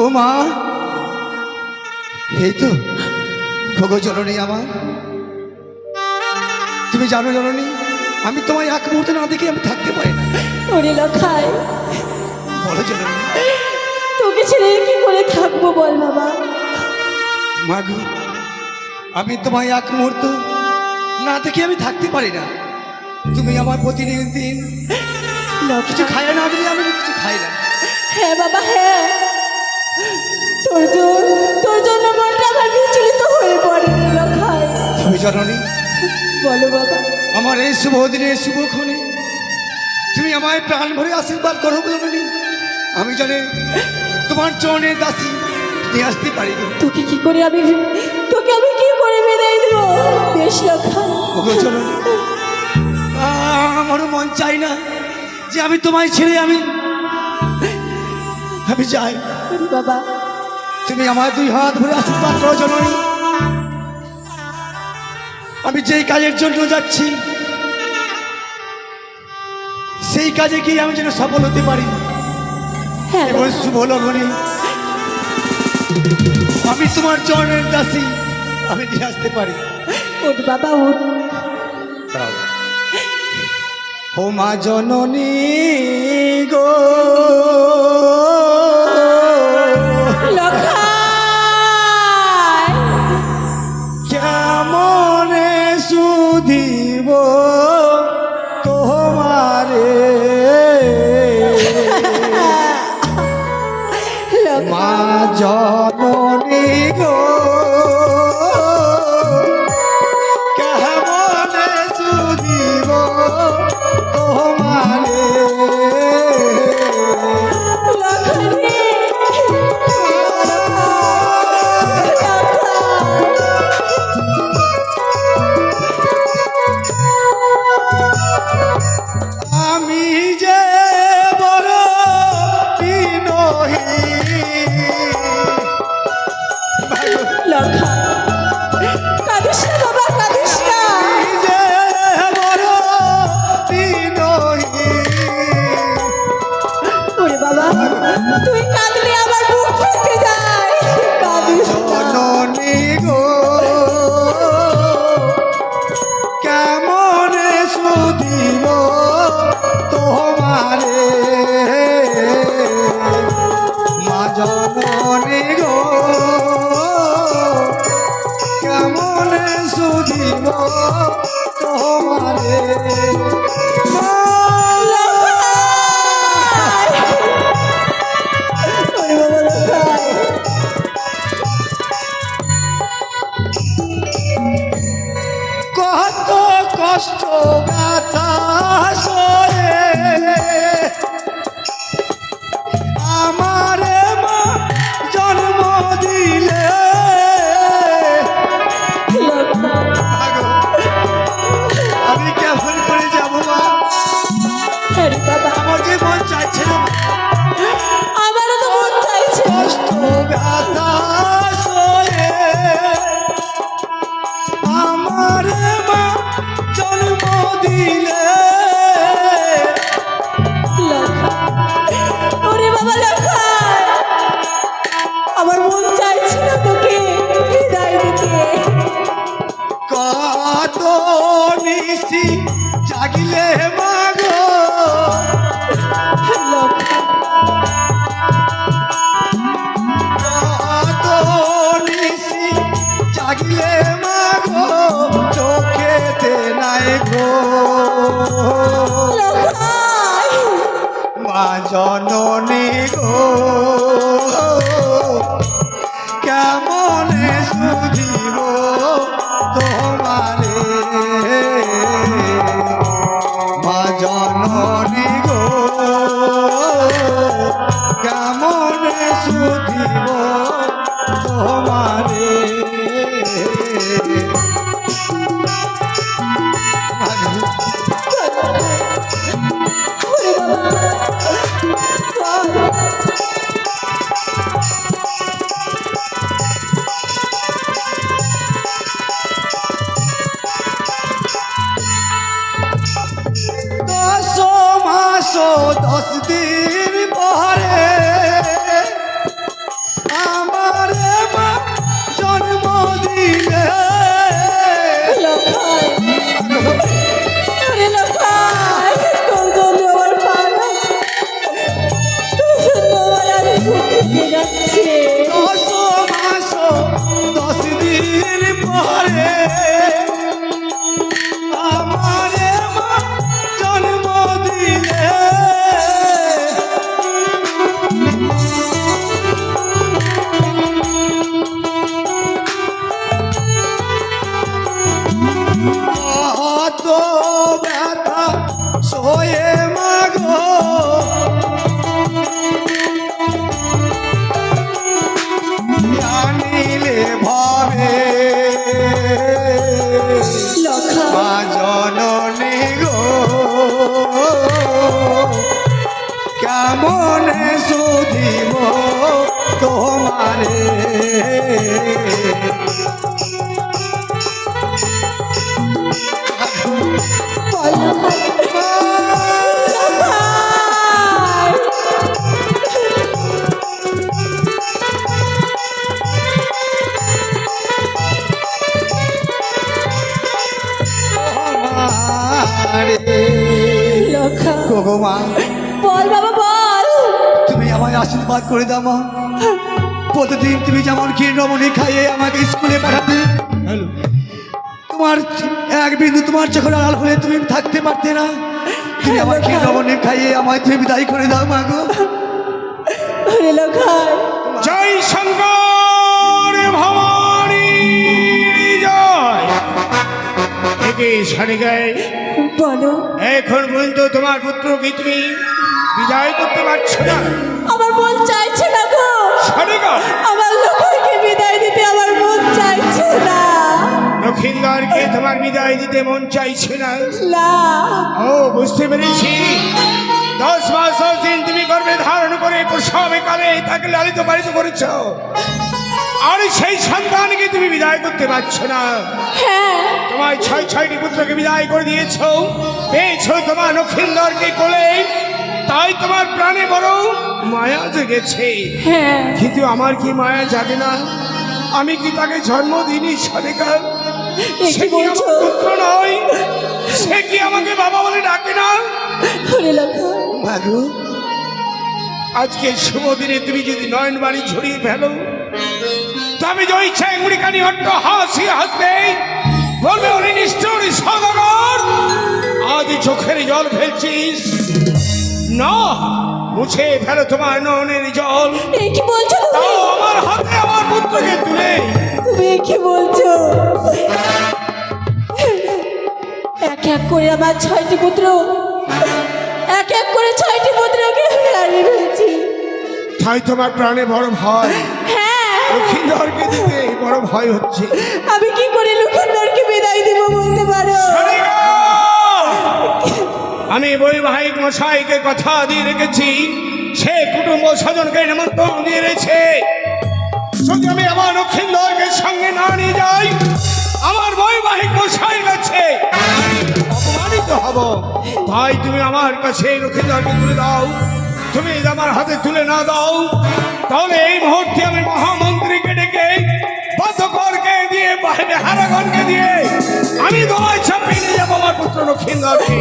ও মা, এই তো খোগো জননী আমার। তুমি জানো জননী, আমি তোমায় এক মুহূর্তে না দেখে আমি থাকতে পারি না। ওরে লখাই, বলো জননী। তোকে ছেড়ে কি করে থাকবো বল বাবা। মাগো, আমি তোমায় এক মুহূর্ত না দেখে আমি থাকতে পারি না। তুমি আমার প্রতিদিন কিছু খাই না দিলে আমি কিছু খাই না। হ্যাঁ বাবা, হ্যাঁ, তোর জন্য মনটা আমার বিচলিত হয়ে পড়ে লখাই। তুমি জননী, বলো বাবা। আমার এই শুভ দিনে শুভক্ষণে তুমি আমায় প্রাণ ভরে আশীর্বাদ করো জননী। আমি জানি তোমার চরণে দাসী নিয়ে আসতে পারি। তোকে কি করে আমি বিদায় দেবো? বেশ লখাই। ওগো জননী, আমারও মন চাই না যে আমি তোমায় ছেড়ে আমি যাই। বাবা, তুমি আমার দুই হাত ভরে আশীর্বাদ করো জননী। আমি যেই কাজের জন্য যাচ্ছি সেই কাজে গিয়ে আমি যেন সফল হতে পারি হ্যাঁ এবং শুভ লগনে আমি তোমার চরণের দাসী আমি নিয়ে আসতে পারি। ওঠ বাবা, ওঠ। ও মা জননী গো, লখাই, কেমনে সুধিব তোমারে মা জননী গো, কেমনে সুধিব তোমারে আমি যে বড় লখাই, কাঁদিস না বাবা, কাঁদিস না। ওরে বাবা, তুই কাঁদলে আমার বুক ফেটে যায়। কাঁদিস না। জননী গো, কেমন সুধিব তোমারে মা জননী গো, কেমন সুধিব তোমারে ওরে বাবা লখাই, কত কষ্ট ব্যথা সয়ে আমারে মা জন্ম দিলে আমি কেমন করে যাবো মা? আরে বাবা, আমার যে মন চাইছে না, আমারও তো মন চাইছে। কষ্ট ব্যথা সয়ে আমারে মা জন্ম দিলে লখাই, ওরে বাবা লখাই, আমার মন চাইছে না তোকে বিদায় দিতে। কত নিশি জাগিলে মাগো, লখাই, কত নিশি জাগিলে মাগো, চোখেতে নাই গো লখাই, মা জননী গো, কেমনে সুধিব তোমারে মা জননী গো, কেমনে সুধিব তোমারে ওরে বাবা, চরণে সুধিব তোমারে বল লখাই। তোমারে লখাই। গো মা, বল বাবা বল। তুমি আমায় আশীর্বাদ করে দাও মা। প্রতিদিন তুমি যেমন ক্ষীর রমণী খাইয়ে আমাকে স্কুলে পাঠাতে, তোমার এক বিন্দু তোমার চোখের আড়াল হলে তুমি থাকতে পারতে না। তুমি আমার ক্ষীর রমণী খাইয়ে আমায় তুমি বিদায় করে দাও মা গো। ওরে লখাই। জয় শঙ্কর ভবানী জয়। একে সারিগায় বলো এখন পর্যন্ত তোমার পুত্রকে তুমি বিদায় করতে পারছো না। আমার মন চাইছে না গো। সারিগা আমার লখাইকে বিদায় দিতে আমার মন চাইছে না। লক্ষিন্দরকে তোমার বিদায় দিতে মন চাইছে না। না ও বুঝতে পেরেছি। 10 মাস 10 দিন তুমি গর্ভে ধারণ করে প্রসবে কালে তাকে লালিত পালিত করেছ, আর সেই সন্তানকে তুমি বিদায় করতে পারছো না। হ্যাঁ তোমার 6টি পুত্রকে বিদায় করে দিয়েছ, পেয়েছো তোমার লক্ষিন্দরকে কোলে, তাই তোমার প্রাণে বড় মায়া জেগেছে। হ্যাঁ কিন্তু আমার কি মায়া জাগে না? আমি কি তাকে জন্ম দিইনি সরেকার? সে কি আমার পুত্র নয়? সে কি আমাকে বাবা বলে ডাকে না? ওরে লখাই। মা গো, আজকে শুভ দিনে তুমি যদি নয়ন বাড়ি ঝরিয়ে ফেলো, তবে যে ইচ্ছা এগুলি কানি অট্ট হাসি হাসবে, বলবে উনি নিষ্ঠুর সদাগর, আজ চোখের জল ফেলছিস না, মুছে ফেলো তোমার নয়নের জল, এ কি বলছো তুমি? তাও আমার হাতে আমার পুত্রকে তুলে। তুমি এ কি বলছো? এক এক করে আমার 6টি পুত্র, এক এক করে 6টি পুত্রকে আমি হারিয়ে ফেলছি। তাই তোমার প্রাণে বড় ভয়, হ্যাঁ লক্ষিন্দরকে দিতে বড় ভয় হচ্ছে। আমি কি করে লক্ষিন্দরকে বিদায় দিব বলতে পারো? সরেগা! আমি বৈবাহিক মশাইকে কথা দিয়ে রেখেছি, সে কুটুম্ব স্বজনকে নিমন্ত্রণ দিয়ে রেখেছে। যদি আমি আমার লক্ষিন্দরকে সঙ্গে না নিয়ে যাই, আমার বৈবাহিক মশাইয়ের কাছে আমি অপমানিত হব। তাই তুমি আমার কাছে লক্ষিন্দরকে তুলে দাও। তুমি যদি আমার হাতে তুলে না দাও, তাহলে এই মুহূর্তে আমি মহামন্ত্রীকে ডেকে বাধ্যকরকে দিয়ে বেহারাগণকে দিয়ে আমি দোয়ায় চাপিয়ে নিয়ে যাবো আমার পুত্র লক্ষিন্দরকে।